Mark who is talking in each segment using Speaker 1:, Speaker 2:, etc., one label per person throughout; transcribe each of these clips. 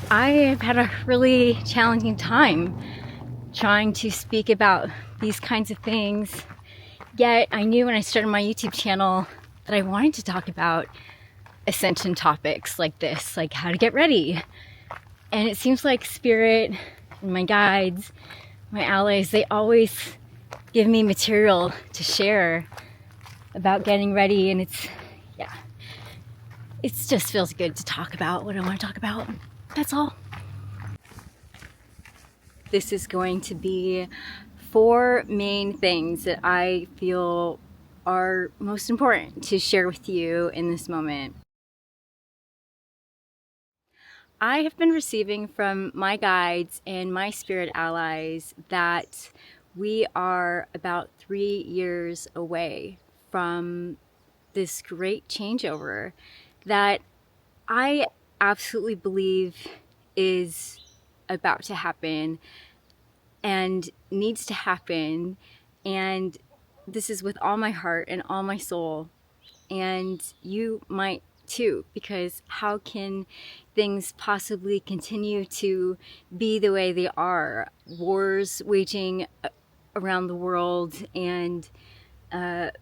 Speaker 1: I have had a really challenging time trying to speak about these kinds of things. Yet I knew when I started my YouTube channel that I wanted to talk about ascension topics like this, like how to get ready. And it seems like Spirit and my guides, my allies, they always give me material to share about getting ready. And it just feels good to talk about what I want to talk about. That's all. This is going to be 4 main things that I feel are most important to share with you in this moment. I have been receiving from my guides and my spirit allies that we are about 3 years away from this great changeover that I absolutely believe is about to happen and needs to happen. And this is with all my heart and all my soul. And you might too, because how can things possibly continue to be the way they are? Wars waging around the world, and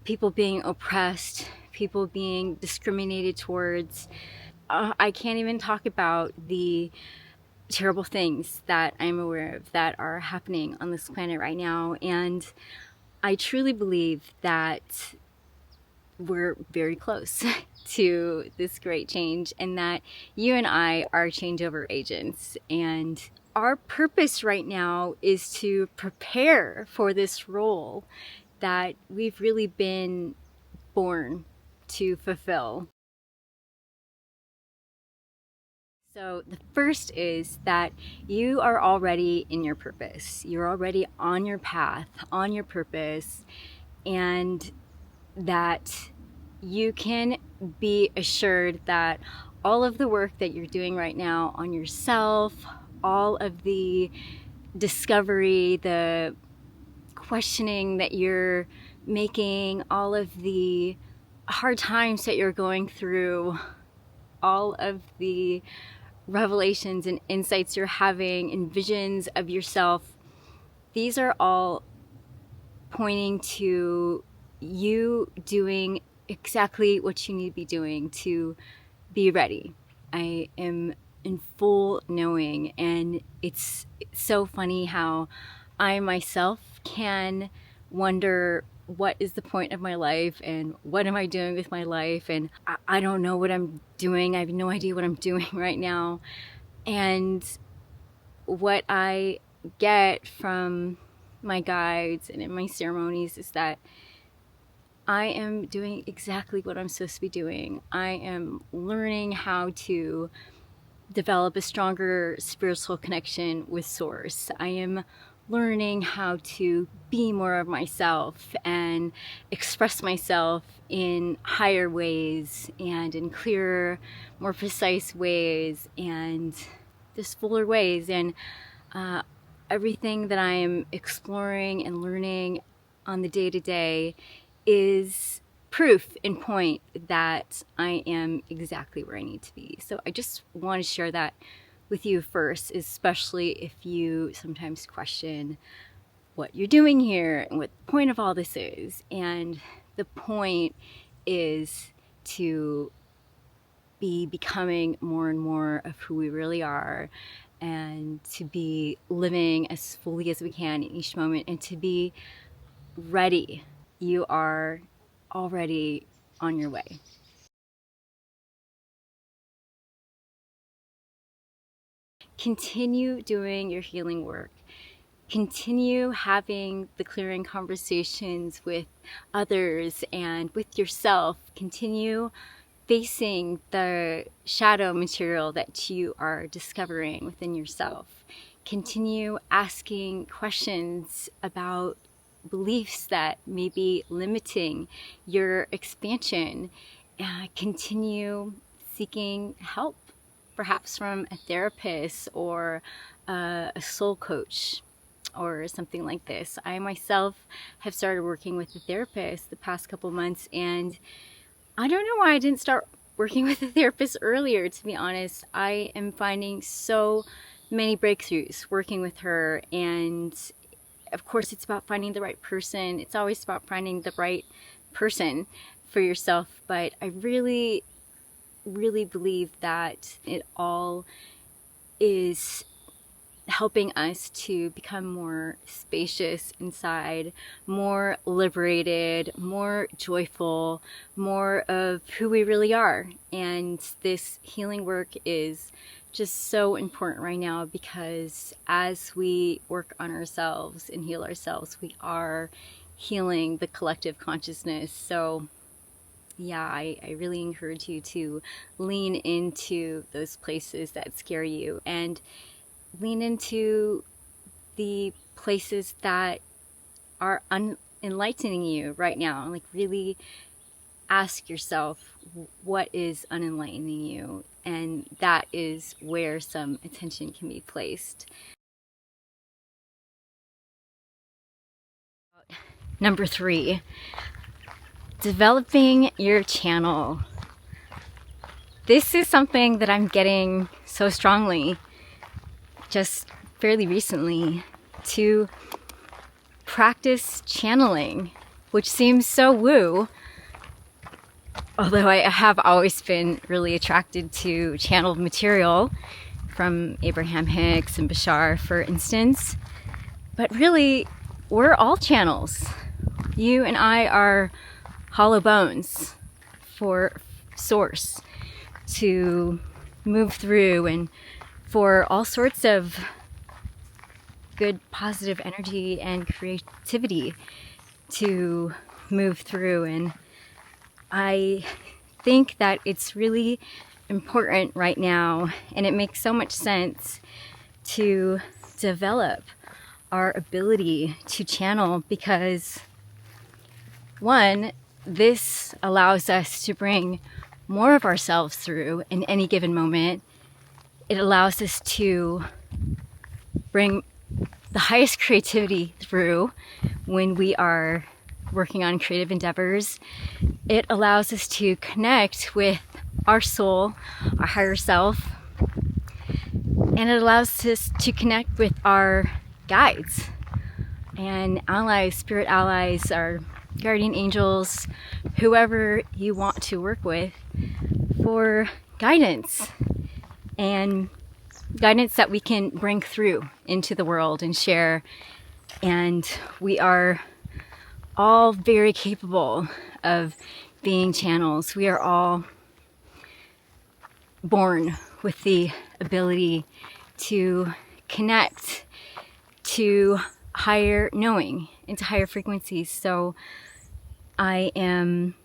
Speaker 1: people being oppressed, people being discriminated towards. I can't even talk about the terrible things that I'm aware of that are happening on this planet right now. And I truly believe that we're very close to this great change, and that you and I are changeover agents. And our purpose right now is to prepare for this role that we've really been born to fulfill. So the first is that you are already in your purpose. You're already on your path, on your purpose, and that you can be assured that all of the work that you're doing right now on yourself, all of the discovery, the questioning that you're making, all of the hard times that you're going through, all of the revelations and insights you're having and visions of yourself, these are all pointing to you doing exactly what you need to be doing to be ready. I am in full knowing, and it's so funny how I myself can wonder, what is the point of my life and what am I doing with my life? And I don't know what I'm doing. I have no idea what I'm doing right now. And what I get from my guides and in my ceremonies is that I am doing exactly what I'm supposed to be doing. I am learning how to develop a stronger spiritual connection with Source. I am learning how to be more of myself and express myself in higher ways and in clearer, more precise ways and just fuller ways. And everything that I am exploring and learning on the day-to-day is proof in point that I am exactly where I need to be. So I just want to share that with you first, especially if you sometimes question what you're doing here and what the point of all this is. And the point is to be becoming more and more of who we really are, and to be living as fully as we can in each moment, and to be ready. You are already on your way. Continue doing your healing work. Continue having the clearing conversations with others and with yourself. Continue facing the shadow material that you are discovering within yourself. Continue asking questions about beliefs that may be limiting your expansion. Continue seeking help, perhaps from a therapist or a soul coach or something like this. I myself have started working with a therapist the past couple months, and I don't know why I didn't start working with a therapist earlier, to be honest. I am finding so many breakthroughs working with her, and of course it's about finding the right person. It's always about finding the right person for yourself, but I really believe that it all is helping us to become more spacious inside, more liberated, more joyful, more of who we really are. And this healing work is just so important right now, because as we work on ourselves and heal ourselves, we are healing the collective consciousness. So yeah, I really encourage you to lean into those places that scare you, and lean into the places that are enlightening you right now. Like, really ask yourself, what is unenlightening you? And that is where some attention can be placed. Number 3, developing your channel. This is something that I'm getting so strongly just fairly recently, to practice channeling, which seems so woo, although I have always been really attracted to channeled material from Abraham Hicks and Bashar, for instance. But really, we're all channels. You and I are hollow bones for Source to move through, and for all sorts of good positive energy and creativity to move through. And I think that it's really important right now, and it makes so much sense, to develop our ability to channel, because one, this allows us to bring more of ourselves through in any given moment. It allows us to bring the highest creativity through when we are working on creative endeavors. It allows us to connect with our soul, our higher self, and it allows us to connect with our guides and allies, spirit allies, our guardian angels, whoever you want to work with, for guidance, and guidance that we can bring through into the world and share. And we are all very capable of being channels. We are all born with the ability to connect to higher knowing, into higher frequencies. So I am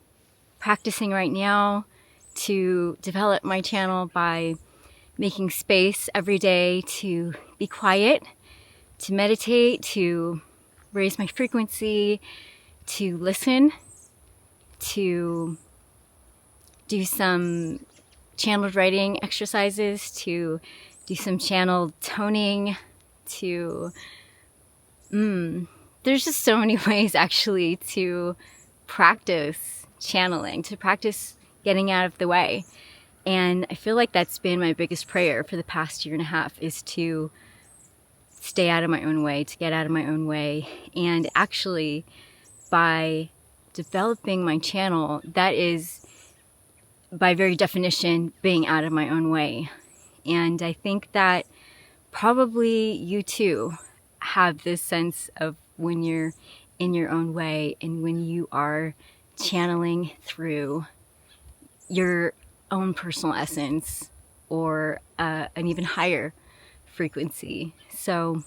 Speaker 1: practicing right now to develop my channel by making space every day to be quiet, to meditate, to raise my frequency, to listen, to do some channeled writing exercises, to do some channeled toning, to there's just so many ways actually to practice channeling, to practice getting out of the way. And I feel like that's been my biggest prayer for the past 1.5 years, is to stay out of my own way, to get out of my own way. And actually, by developing my channel, that is, by very definition, being out of my own way. And I think that probably you too have this sense of when you're in your own way and when you are channeling through your own personal essence, or an even higher frequency. So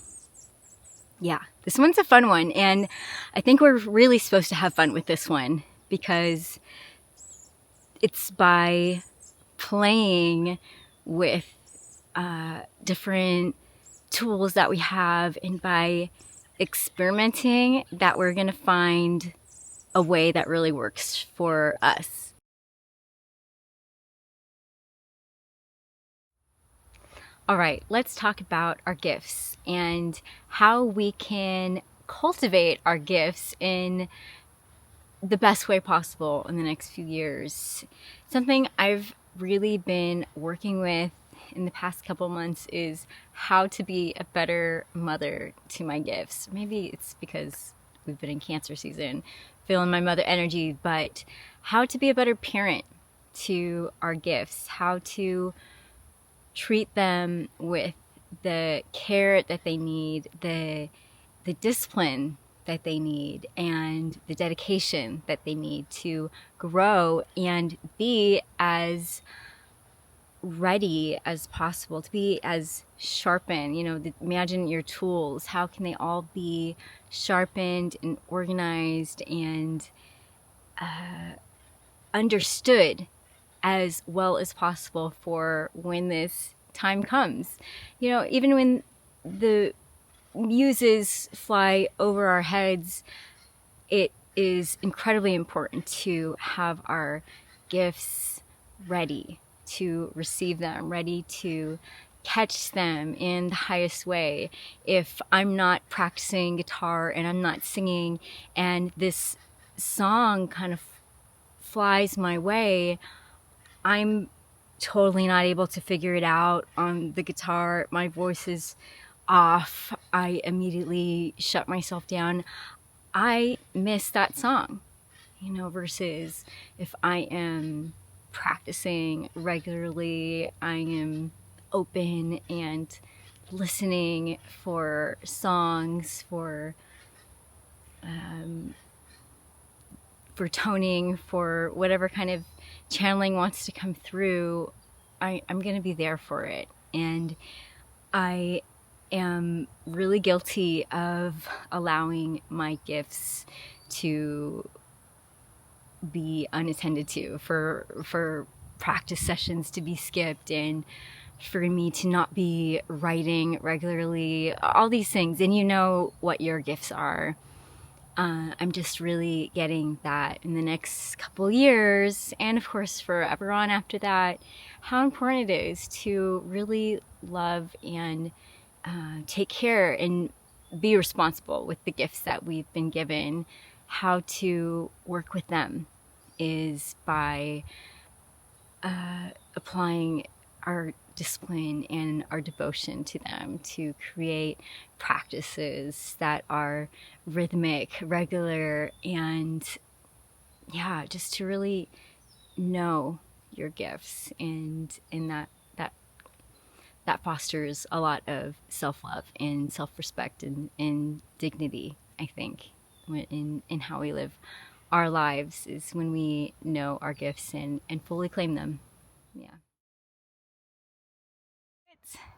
Speaker 1: yeah, this one's a fun one, and I think we're really supposed to have fun with this one, because it's by playing with different tools that we have, and by experimenting, that we're going to find a way that really works for us. All right, let's talk about our gifts and how we can cultivate our gifts in the best way possible in the next few years. Something I've really been working with in the past couple months is how to be a better mother to my gifts. Maybe it's because we've been in Cancer season, feeling my mother energy, but how to be a better parent to our gifts, how to treat them with the care that they need, the discipline that they need, and the dedication that they need to grow and be as ready as possible, to be as sharpened. Imagine your tools. How can they all be sharpened and organized and understood as well as possible for when this time comes? Even when the muses fly over our heads, it is incredibly important to have our gifts ready to receive them, ready to catch them in the highest way. If I'm not practicing guitar and I'm not singing and this song kind of flies my way, I'm totally not able to figure it out on the guitar. My voice is off. I immediately shut myself down. I miss that song, versus if I am practicing regularly, I am open and listening for songs, for toning, for whatever kind of channeling wants to come through. I'm going to be there for it. And I am really guilty of allowing my gifts to be unattended to, for practice sessions to be skipped, and for me to not be writing regularly, all these things. And you know what your gifts are. I'm just really getting that in the next couple years, and of course forever on after that, how important it is to really love and take care and be responsible with the gifts that we've been given. How to work with them is by applying our discipline and our devotion to them, to create practices that are rhythmic, regular, and just to really know your gifts, and that fosters a lot of self-love and self-respect and dignity, I think, in how we live our lives, is when we know our gifts and fully claim them. Yeah.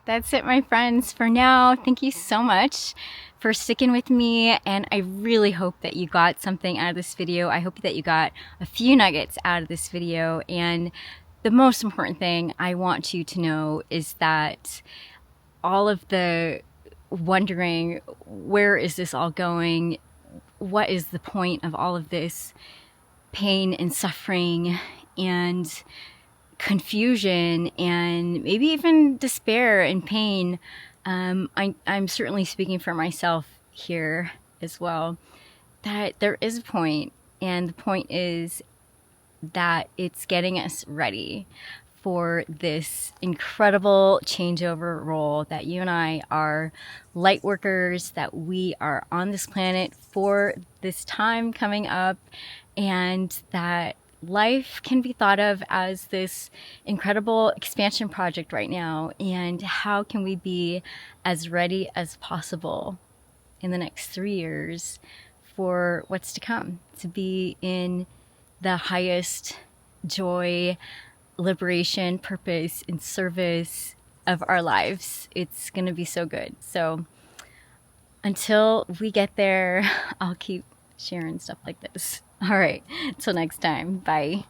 Speaker 1: That's it, my friends, for now. Thank you so much for sticking with me, and I really hope that you got something out of this video. I hope that you got a few nuggets out of this video, and the most important thing I want you to know is that all of the wondering, where is this all going? What is the point of all of this pain and suffering and confusion and maybe even despair and pain? I'm certainly speaking for myself here as well, that there is a point, and the point is that it's getting us ready for this incredible changeover role, that you and I are light workers, that we are on this planet for this time coming up, and that life can be thought of as this incredible expansion project right now. And how can we be as ready as possible in the next 3 years for what's to come, to be in the highest joy, liberation, purpose, and service of our lives. It's going to be so good. So until we get there, I'll keep sharing stuff like this. All right, until next time. Bye.